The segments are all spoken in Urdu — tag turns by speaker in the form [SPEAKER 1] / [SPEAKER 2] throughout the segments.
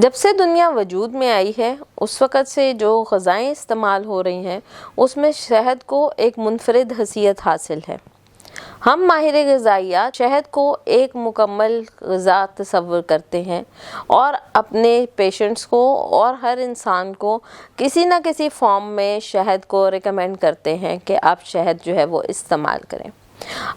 [SPEAKER 1] جب سے دنیا وجود میں آئی ہے اس وقت سے جو غذائیں استعمال ہو رہی ہیں اس میں شہد کو ایک منفرد حیثیت حاصل ہے۔ ہم ماہر غذائیات شہد کو ایک مکمل غذا تصور کرتے ہیں اور اپنے پیشنٹس کو اور ہر انسان کو کسی نہ کسی فارم میں شہد کو ریکمینڈ کرتے ہیں کہ آپ شہد جو ہے وہ استعمال کریں۔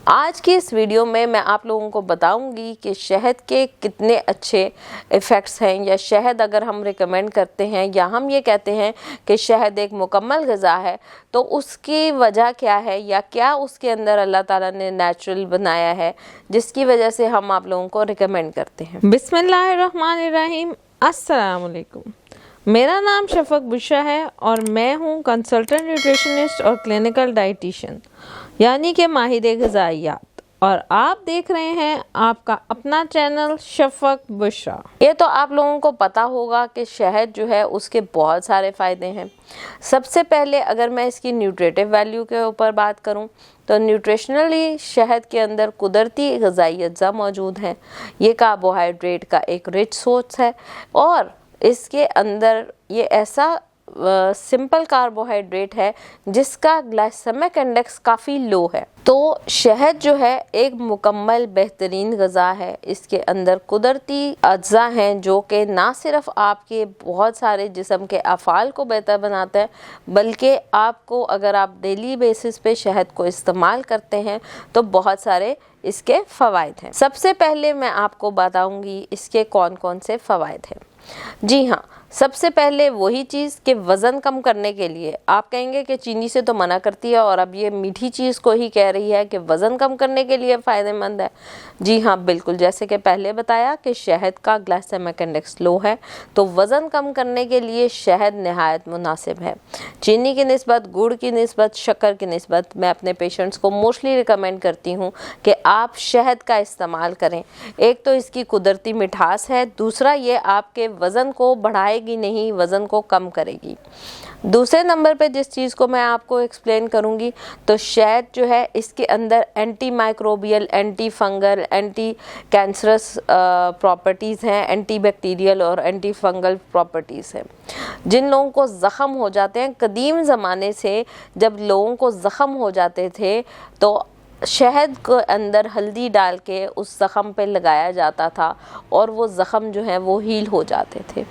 [SPEAKER 1] آج کی اس ویڈیو میں آپ لوگوں کو بتاؤں گی کہ شہد کے کتنے اچھے ایفیکٹس ہیں، یا شہد اگر ہم ریکمینڈ کرتے ہیں یا ہم یہ کہتے ہیں کہ شہد ایک مکمل غذا ہے تو اس کی وجہ کیا ہے، یا کیا اس کے اندر اللہ تعالیٰ نے نیچرل بنایا ہے جس کی وجہ سے ہم آپ لوگوں کو ریکمینڈ کرتے ہیں۔
[SPEAKER 2] بسم اللہ الرحمن الرحیم۔ السلام علیکم، میرا نام شفق بشرا ہے اور میں ہوں کنسلٹنٹ نیوٹریشنسٹ اور کلینکل ڈائٹیشین یعنی کہ ماہر غذائیات، اور آپ دیکھ رہے ہیں آپ کا اپنا چینل شفق بشرا۔
[SPEAKER 1] یہ تو آپ لوگوں کو پتا ہوگا کہ شہد جو ہے اس کے بہت سارے فائدے ہیں۔ سب سے پہلے اگر میں اس کی نیوٹریٹیو ویلیو کے اوپر بات کروں تو نیوٹریشنلی شہد کے اندر قدرتی غذائی اجزاء موجود ہیں۔ یہ کاربوہائیڈریٹ کا ایک رچ سورس ہے اور اس کے اندر یہ ایسا سمپل کاربوہائیڈریٹ ہے جس کا گلائسیمک انڈیکس کافی لو ہے۔ تو شہد جو ہے ایک مکمل بہترین غذا ہے۔ اس کے اندر قدرتی اجزاء ہیں جو کہ نہ صرف آپ کے بہت سارے جسم کے افعال کو بہتر بناتے ہیں بلکہ آپ کو اگر آپ ڈیلی بیسس پہ شہد کو استعمال کرتے ہیں تو بہت سارے اس کے فوائد ہیں۔ سب سے پہلے میں آپ کو بتاؤں گی اس کے کون کون سے فوائد ہیں۔ جی ہاں، سب سے پہلے وہی چیز کہ وزن کم کرنے کے لیے آپ کہیں گے کہ چینی سے تو منع کرتی ہے اور اب یہ میٹھی چیز کو ہی کہہ رہی ہے کہ وزن کم کرنے کے لیے فائدہ مند ہے۔ جی ہاں بالکل، جیسے کہ پہلے بتایا کہ شہد کا گلائسیمک انڈیکس لو ہے تو وزن کم کرنے کے لیے شہد نہایت مناسب ہے۔ چینی کی نسبت، گڑ کی نسبت، شکر کی نسبت میں اپنے پیشنٹس کو موسٹلی ریکمینڈ کرتی ہوں کہ آپ شہد کا استعمال کریں۔ ایک تو اس کی قدرتی مٹھاس ہے، دوسرا یہ آپ کے وزن کو بڑھائے گی نہیں، وزن کو کم کرے گی۔ دوسرے نمبر پہ جس چیز کو میں آپ کو ایکسپلین کروں گی تو شہد جو ہے اس کے اندر anti microbial, anti fungal, anti cancerous properties ہیں، اینٹی بیکٹیریل اور اینٹی فنگل پراپرٹیز ہیں۔ جن لوگوں کو زخم ہو جاتے ہیں، قدیم زمانے سے جب لوگوں کو زخم ہو جاتے تھے تو شہد کو اندر ہلدی ڈال کے اس زخم پہ لگایا جاتا تھا اور وہ زخم جو ہیں وہ ہیل ہو جاتے تھے۔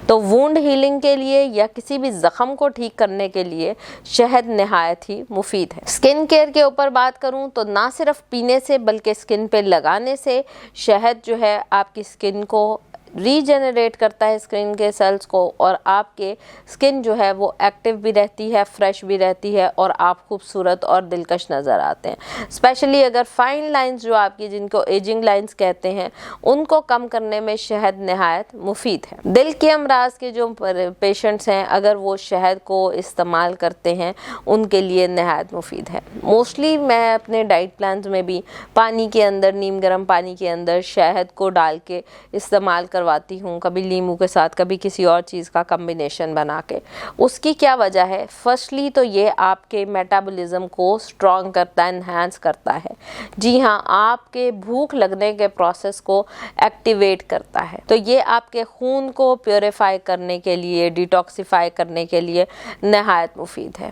[SPEAKER 1] تو وونڈ ہیلنگ کے لیے یا کسی بھی زخم کو ٹھیک کرنے کے لیے شہد نہایت ہی مفید ہے۔ سکن کیئر کے اوپر بات کروں تو نہ صرف پینے سے بلکہ سکن پہ لگانے سے شہد جو ہے آپ کی سکن کو ری جنریٹ کرتا ہے، سکن کے سیلز کو، اور آپ کے سکن جو ہے وہ ایکٹیو بھی رہتی ہے، فریش بھی رہتی ہے اور آپ خوبصورت اور دلکش نظر آتے ہیں۔ اسپیشلی اگر فائن لائنز جو آپ کی جن کو ایجنگ لائنز کہتے ہیں ان کو کم کرنے میں شہد نہایت مفید ہے۔ دل کے امراض کے جو پیشنٹس ہیں اگر وہ شہد کو استعمال کرتے ہیں ان کے لیے نہایت مفید ہے۔ موسٹلی میں اپنے ڈائٹ پلانز میں بھی پانی کے اندر، نیم گرم پانی کے اندر شہد کو ڈال کے استعمال کرواتی ہوں، کبھی لیمو کے ساتھ، کبھی کسی اور چیز کا کمبینیشن بنا کے۔ اس کی کیا وجہ ہے؟ فرسٹلی تو یہ آپ کے میٹابولزم کو اسٹرانگ کرتا ہے، انہینس کرتا ہے۔ جی ہاں، آپ کے بھوک لگنے کے پروسیس کو ایکٹیویٹ کرتا ہے، تو یہ آپ کے خون کو پیوریفائی کرنے کے لیے، ڈیٹاکسیفائی کرنے کے لیے نہایت مفید ہے۔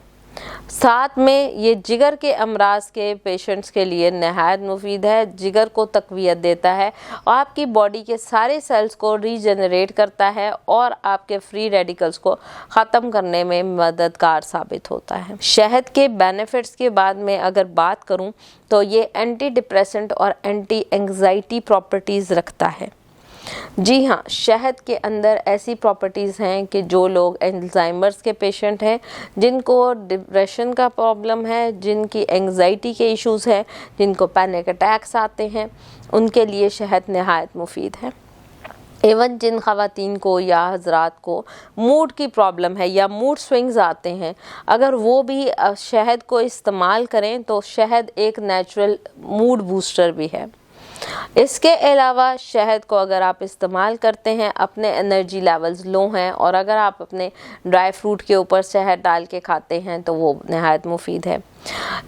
[SPEAKER 1] ساتھ میں یہ جگر کے امراض کے پیشنٹس کے لیے نہایت مفید ہے، جگر کو تقویت دیتا ہے، آپ کی باڈی کے سارے سیلز کو ری جنریٹ کرتا ہے اور آپ کے فری ریڈیکلز کو ختم کرنے میں مددگار ثابت ہوتا ہے۔ شہد کے بینیفٹس کے بعد میں اگر بات کروں تو یہ اینٹی ڈپریسنٹ اور اینٹی انگزائٹی پراپرٹیز رکھتا ہے۔ جی ہاں، شہد کے اندر ایسی پراپرٹیز ہیں کہ جو لوگ الزائمرز کے پیشنٹ ہیں، جن کو ڈپریشن کا پرابلم ہے، جن کی انگزائٹی کے ایشوز ہیں، جن کو پینک اٹیکس آتے ہیں، ان کے لیے شہد نہایت مفید ہے۔ ایون جن خواتین کو یا حضرات کو موڈ کی پرابلم ہے یا موڈ سوئنگز آتے ہیں، اگر وہ بھی شہد کو استعمال کریں تو شہد ایک نیچرل موڈ بوسٹر بھی ہے۔ اس کے علاوہ شہد کو اگر آپ استعمال کرتے ہیں، اپنے انرجی لیولز لو ہیں اور اگر آپ اپنے ڈرائی فروٹ کے اوپر شہد ڈال کے کھاتے ہیں تو وہ نہایت مفید ہے۔